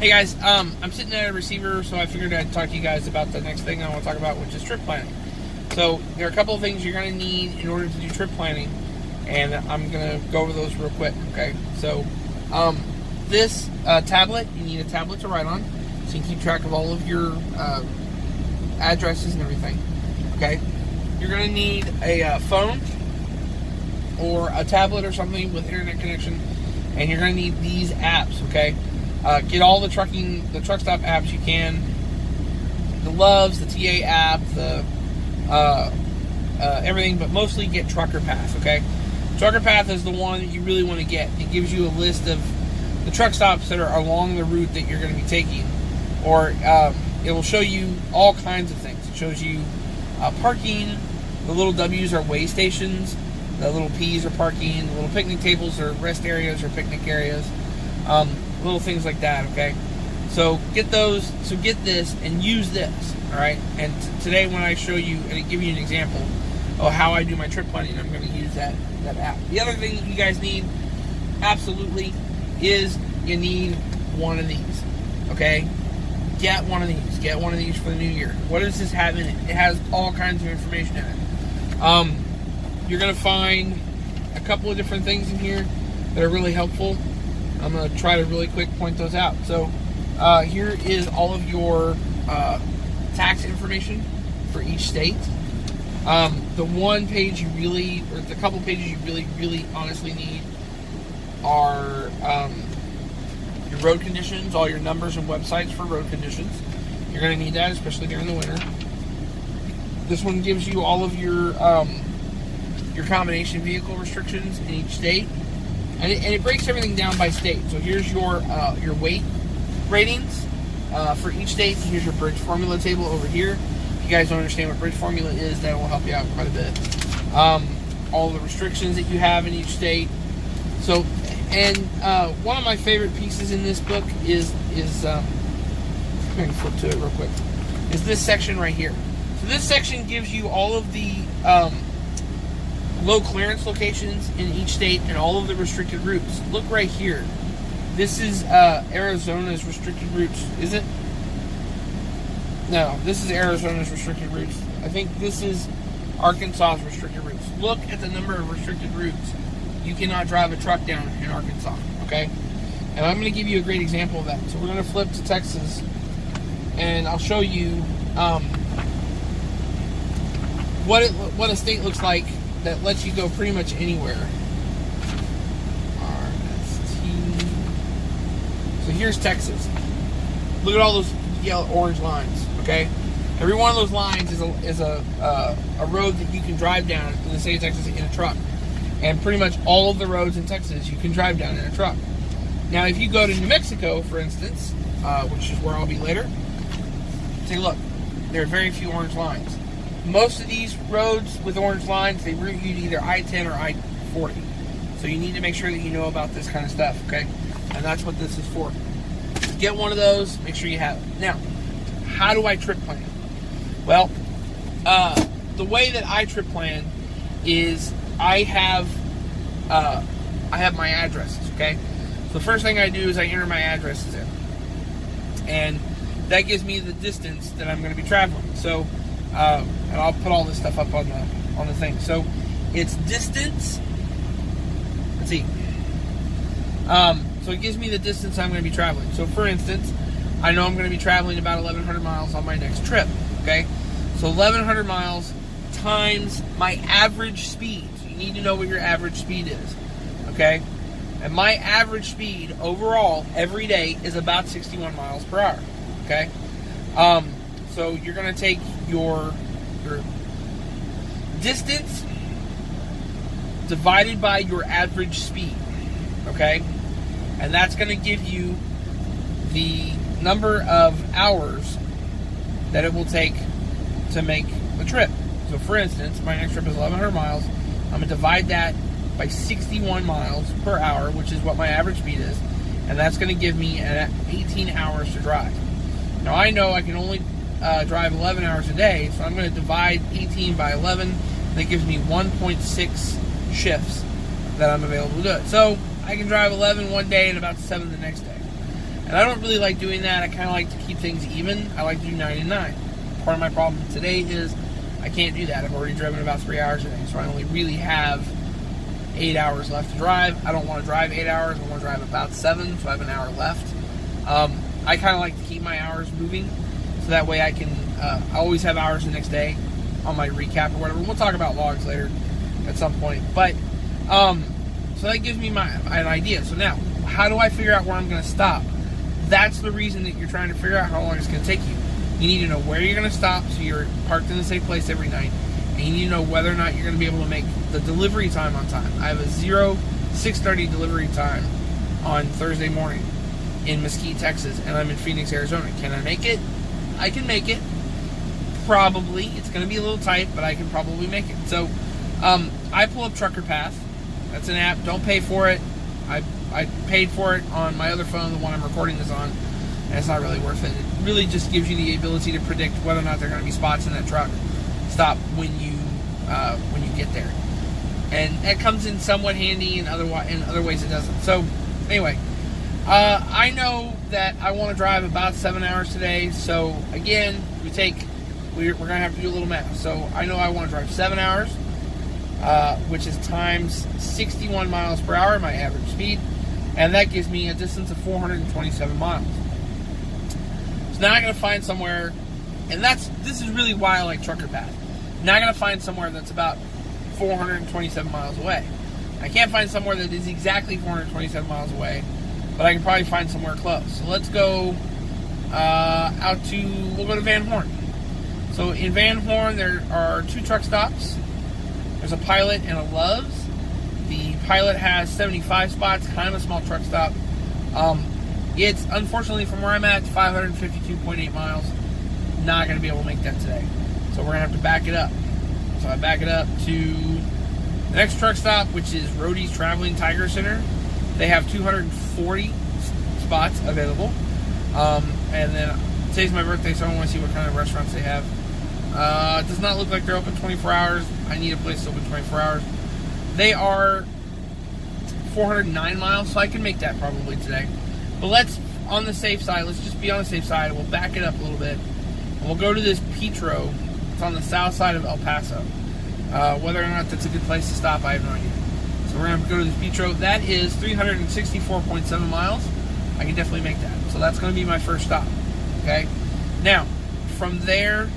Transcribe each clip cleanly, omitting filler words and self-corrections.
Hey guys, I'm sitting at a receiver, so I figured I'd talk to you guys about the next thing I want to talk about, which is trip planning. So there are a couple of things you're going to need in order to do trip planning, and I'm going to go over those real quick. Okay, so this tablet, you need a tablet to write on, so you can keep track of all of your addresses and everything. Okay, you're going to need a phone or a tablet or something with internet connection, and you're going to need these apps. Okay. Get all the truck stop apps you can. The Loves, the TA app, the everything, but mostly get Trucker Path. Okay, Trucker Path is the one that you really want to get. It gives you a list of the truck stops that are along the route that you're going to be taking, or it will show you all kinds of things. It shows you parking. The little W's are way stations. The little P's are parking. The little picnic tables are rest areas or picnic areas. Little things like that, okay? So get those, so get this and use this, all right? And today when I show you and give you an example of how I do my trip planning, I'm going to use that app. The other thing you guys need, absolutely, is you need one of these, okay? Get one of these. Get one of these for the new year. What does this have in it? It has all kinds of information in it. You're going to find a couple of different things in here that are really helpful. I'm going to try to really quick point those out. So here is all of your tax information for each state. The one page you really, or the couple pages you really honestly need are your road conditions, all your numbers and websites for road conditions. You're going to need that, especially during the winter. This one gives you all of your combination vehicle restrictions in each state. And it breaks everything down by state. So here's your weight ratings for each state. Here's your bridge formula table over here. If you guys don't understand what bridge formula is, that will help you out quite a bit. All the restrictions that you have in each state. So, and one of my favorite pieces in this book is let me flip to it real quick. Is this section right here. So this section gives you all of the low clearance locations in each state and all of the restricted routes. Look right here. This is Arizona's restricted routes. Is it? No, this is Arizona's restricted routes. I think this is Arkansas's restricted routes. Look at the number of restricted routes. You cannot drive a truck down in Arkansas, okay? And I'm going to give you a great example of that. So we're going to flip to Texas, and I'll show you what a state looks like that lets you go pretty much anywhere. RST. So here's Texas. Look at all those yellow orange lines. Okay, every one of those lines is a road that you can drive down in the state of Texas in a truck, and pretty much all of the roads in Texas you can drive down in a truck. Now, if you go to New Mexico, for instance, which is where I'll be later, take a look. There are very few orange lines. Most of these roads with orange lines, they route you to either I-10 or I-40. So you need to make sure that you know about this kind of stuff, okay? And that's what this is for. Get one of those, make sure you have it. Now, how do I trip plan? Well, the way that I trip plan is I have my addresses, okay? So the first thing I do is I enter my addresses in. And that gives me the distance that I'm going to be traveling. So, and I'll put all this stuff up on the thing. So it's distance. Let's see. So it gives me the distance I'm going to be traveling. So for instance, I know I'm going to be traveling about 1,100 miles on my next trip. Okay. So 1,100 miles times my average speed. So you need to know what your average speed is. Okay. And my average speed overall every day is about 61 miles per hour. Okay. So you're going to take your distance divided by your average speed, okay? And that's going to give you the number of hours that it will take to make the trip. So for instance, my next trip is 1,100 miles. I'm going to divide that by 61 miles per hour, which is what my average speed is, and that's going to give me 18 hours to drive. Now I know I can only drive 11 hours a day, so I'm going to divide 18 by 11. That gives me 1.6 shifts that I'm available to do it. So I can drive 11 one day and about 7 the next day. And I don't really like doing that. I kind of like to keep things even. I like to do 9 and 9. Part of my problem today is I can't do that. I've already driven about 3 hours today, so I only really have 8 hours left to drive. I don't want to drive 8 hours. I want to drive about 7, so I have an hour left. I kind of like to keep my hours moving, so that way I can I always have hours the next day on my recap or whatever. We'll talk about logs later at some point. But so that gives me an idea. So now, how do I figure out where I'm going to stop? That's the reason that you're trying to figure out how long it's going to take you. You need to know where you're going to stop so you're parked in the same place every night. And you need to know whether or not you're going to be able to make the delivery time on time. I have a 6:30 delivery time on Thursday morning in Mesquite, Texas, and I'm in Phoenix, Arizona. Can I make it? I can make it. Probably. It's going to be a little tight, but I can probably make it. So I pull up Trucker Path. That's an app. Don't pay for it. I paid for it on my other phone, the one I'm recording this on, and it's not really worth it. It really just gives you the ability to predict whether or not there are going to be spots in that truck stop when you get there. And that comes in somewhat handy, and in other ways it doesn't. So anyway, I know that I want to drive about 7 hours today. So again, we're going to have to do a little math. So I know I want to drive 7 hours, which is times 61 miles per hour, my average speed, and that gives me a distance of 427 miles. So now I'm going to find somewhere, and this is really why I like Trucker Path. Now I'm going to find somewhere that's about 427 miles away. I can't find somewhere that is exactly 427 miles away, but I can probably find somewhere close. So let's go we'll go to Van Horn. So in Van Horn, there are 2 truck stops. There's a Pilot and a Love's. The Pilot has 75 spots, kind of a small truck stop. It's, unfortunately, from where I'm at, 552.8 miles. Not going to be able to make that today. So we're going to have to back it up. So I back it up to the next truck stop, which is Rody's Traveling Tiger Center. They have 240 spots available. And then today's my birthday, so I want to see what kind of restaurants they have. It does not look like they're open 24 hours. I need a place to open 24 hours. They are 409 miles, so I can make that probably today. But let's just be on the safe side. We'll back it up a little bit. And we'll go to this Petro. It's on the south side of El Paso. Whether or not that's a good place to stop, I have no idea. So we're going to go to this Petro. That is 364.7 miles. I can definitely make that. So that's going to be my first stop. Okay? Now, from there,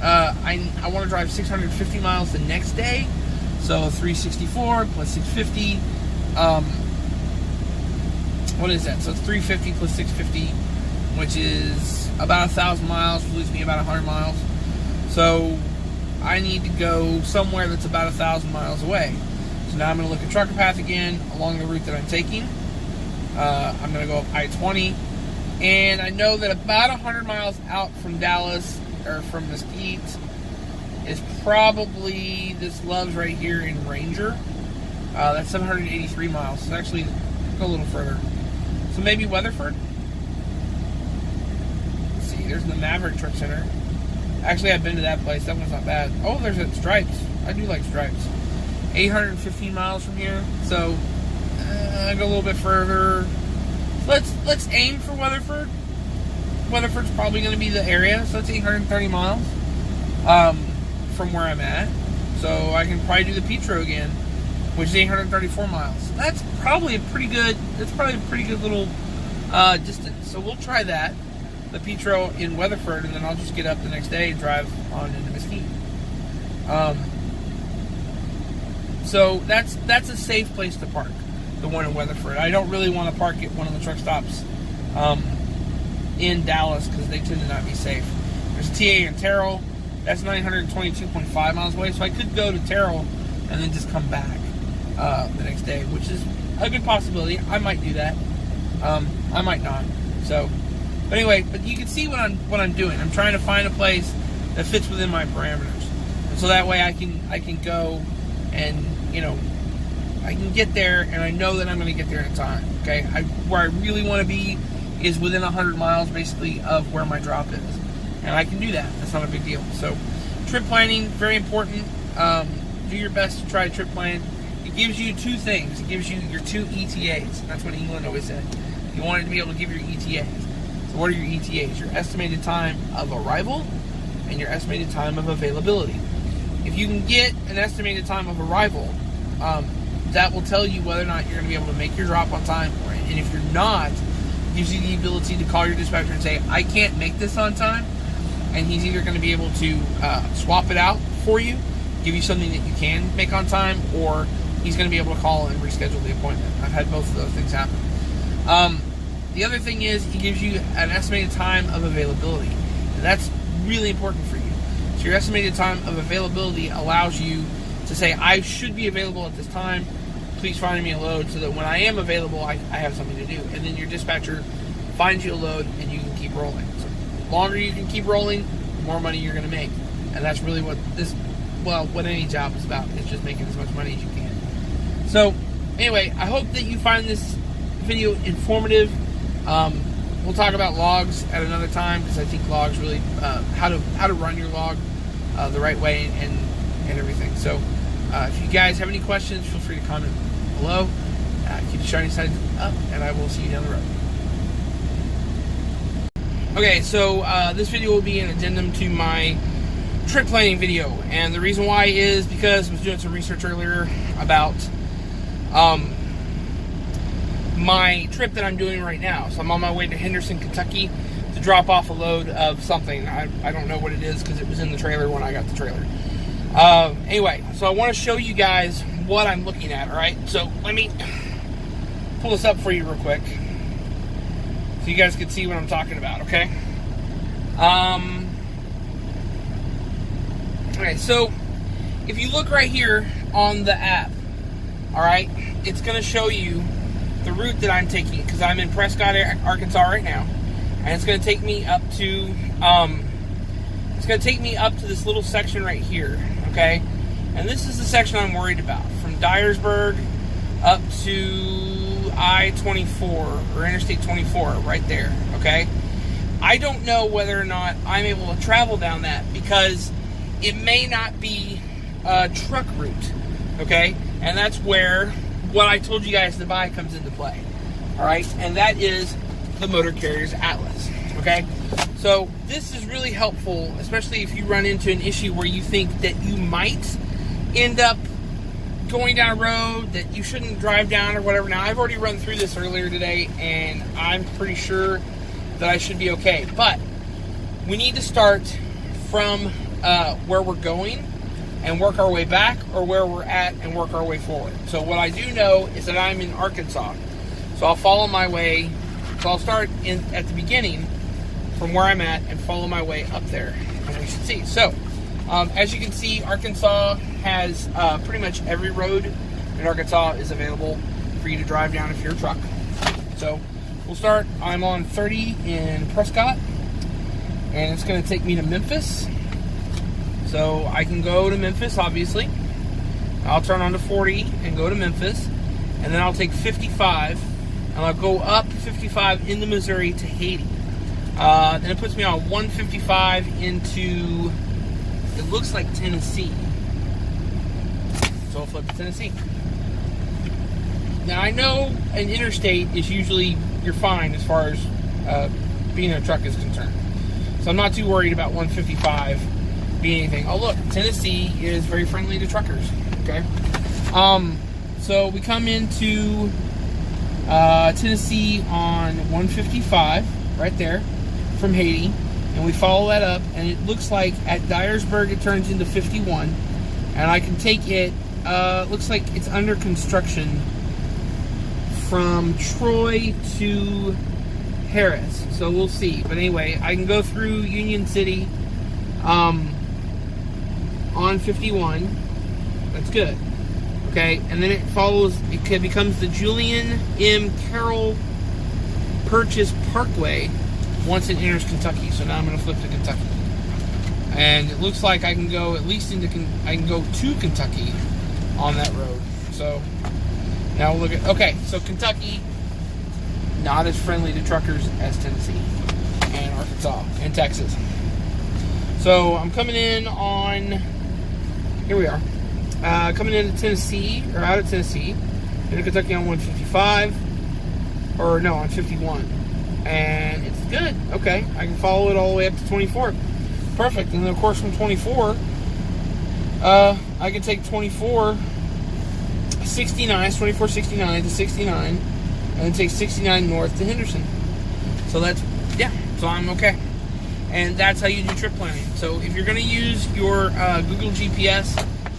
I want to drive 650 miles the next day. So 364 plus 650. What is that? So it's 350 plus 650, which is about 1,000 miles, which leaves me about 100 miles. So I need to go somewhere that's about 1,000 miles away. So now I'm going to look at Trucker Path again along the route that I'm taking. I'm going to go up I-20. And I know that about 100 miles out from Dallas, or from Mesquite, is probably this Love's right here in Ranger. That's 783 miles. So actually, go a little further. So maybe Weatherford? Let's see, there's the Maverick Truck Center. Actually, I've been to that place. That one's not bad. Oh, there's at Stripes. I do like Stripes. 815 miles from here. So, I go a little bit further. Let's aim for Weatherford. Weatherford's probably going to be the area, so it's 830 miles from where I'm at. So I can probably do the Petro again, which is 834 miles. That's probably a pretty good little distance. So we'll try that, the Petro in Weatherford, and then I'll just get up the next day and drive on into Mesquite. So that's a safe place to park, the one in Weatherford. I don't really want to park at one of the truck stops in Dallas because they tend to not be safe. There's TA in Terrell. That's 922.5 miles away, so I could go to Terrell and then just come back the next day, which is a good possibility. I might do that. I might not. So, but anyway, but you can see what I'm doing. I'm trying to find a place that fits within my parameters, and so that way I can go and I can get there, and I know that I'm going to get there in time. Okay, where I really want to be is within 100 miles, basically, of where my drop is, and I can do that. That's not a big deal. So, trip planning, very important. Do your best to try to trip plan. It gives you two things. It gives you your two ETAs. That's what England always said. you wanted to be able to give your ETAs. So what are your ETAs? Your estimated time of arrival and your estimated time of availability. If you can get an estimated time of arrival, that will tell you whether or not you're going to be able to make your drop on time. And if you're not, it gives you the ability to call your dispatcher and say, I can't make this on time. And he's either going to be able to swap it out for you, give you something that you can make on time, or he's going to be able to call and reschedule the appointment. I've had both of those things happen. The other thing is he gives you an estimated time of availability. And that's really important for you. So your estimated time of availability allows you to say, I should be available at this time. Please find me a load so that when I am available, I have something to do. And then your dispatcher finds you a load and you can keep rolling. So the longer you can keep rolling, the more money you're going to make. And that's really what what any job is about. It's just making as much money as you can. So anyway, I hope that you find this video informative. We'll talk about logs at another time, because I think logs really, how to run your log the right way and everything. So if you guys have any questions, feel free to comment below. Keep the shiny side up, and I will see you down the road. Okay, so this video will be an addendum to my trip planning video, and the reason why is because I was doing some research earlier about my trip that I'm doing right now. So I'm on my way to Henderson, Kentucky to drop off a load of something. I don't know what it is because it was in the trailer when I got the trailer. Anyway, so I want to show you guys what I'm looking at, alright? So let me pull this up for you real quick so you guys can see what I'm talking about, okay? Okay, so if you look right here on the app, alright, it's going to show you the route that I'm taking, because I'm in Prescott, Arkansas right now, and it's going to take me up to this little section right here, okay? And this is the section I'm worried about, from Dyersburg up to I-24 or Interstate 24 right there, okay? I don't know whether or not I'm able to travel down that, because it may not be a truck route, okay? And that's where what I told you guys to buy comes into play, all right? And that is the Motor Carriers Atlas, okay? So this is really helpful, especially if you run into an issue where you think that you might end up going down a road that you shouldn't drive down or whatever. Now, I've already run through this earlier today, and I'm pretty sure that I should be okay. But we need to start from where we're going and work our way back, or where we're at and work our way forward. So what I do know is that I'm in Arkansas. So I'll follow my way. So I'll start at the beginning from where I'm at and follow my way up there, and we should see. So as you can see, Arkansas has pretty much every road in Arkansas is available for you to drive down if you're a truck. So we'll start. I'm on 30 in Prescott, and it's going to take me to Memphis. So I can go to Memphis, obviously. I'll turn on to 40 and go to Memphis, and then I'll take 55, and I'll go up 55 into Missouri to Haiti. Then it puts me on 155 into, it looks like Tennessee. So I'll flip to Tennessee. Now I know an interstate is usually, you're fine as far as being in a truck is concerned. So I'm not too worried about 155 being anything. Oh look, Tennessee is very friendly to truckers, okay? So we come into Tennessee on 155, right there, from Haiti, and we follow that up, and it looks like at Dyersburg it turns into 51, and I can take it, looks like it's under construction from Troy to Harris, so we'll see. But anyway, I can go through Union City on 51. That's good. Okay, and then it follows, it becomes the Julian M. Carroll Purchase Parkway once it enters Kentucky. So now I'm going to flip to Kentucky. And it looks like I can go at least I can go to Kentucky on that road. So now we'll look at, okay, so Kentucky, not as friendly to truckers as Tennessee and Arkansas and Texas. So I'm coming in on, here we are, coming into Tennessee, or out of Tennessee, into Kentucky on 155. or no, on 51, and it's good. Okay, I can follow it all the way up to 24. Perfect. And then of course from 24, I can take 2469 to 69, and then take 69 north to Henderson. So that's, yeah, so I'm okay. And that's how you do trip planning. So if you're going to use your Google GPS,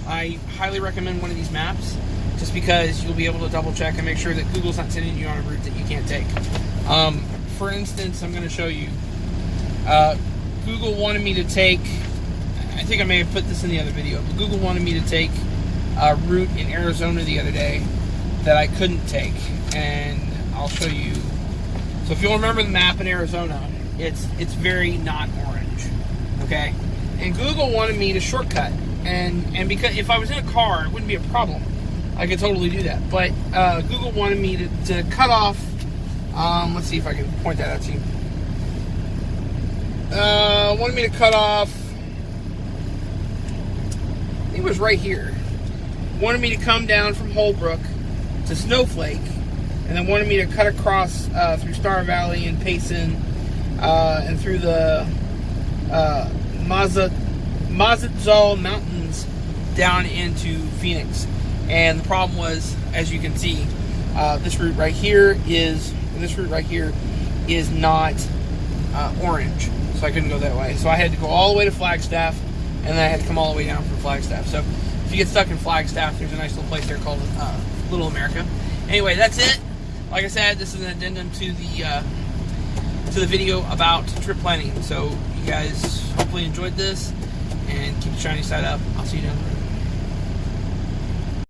I highly recommend one of these maps, just because you'll be able to double check and make sure that Google's not sending you on a route that you can't take. For instance, I'm going to show you. Google wanted me to take, I think I may have put this in the other video, but Google wanted me to take a route in Arizona the other day that I couldn't take, and I'll show you. So if you'll remember the map in Arizona, it's very not orange, okay? And Google wanted me to shortcut, and because if I was in a car, it wouldn't be a problem. I could totally do that. But Google wanted me to cut off, let's see if I can point that out to you. Wanted me to cut off, I think it was right here. Wanted me to come down from Holbrook to Snowflake, and then wanted me to cut across through Star Valley and Payson, and through the Mazatzal Mountains down into Phoenix. And the problem was, as you can see, this route right here is not orange, so I couldn't go that way. So I had to go all the way to Flagstaff, and then I had to come all the way down from Flagstaff. So if you get stuck in Flagstaff, there's a nice little place there called Little America. Anyway, that's it. Like I said, this is an addendum to the video about trip planning. So you guys hopefully enjoyed this, and keep the shiny side up. I'll see you down the road.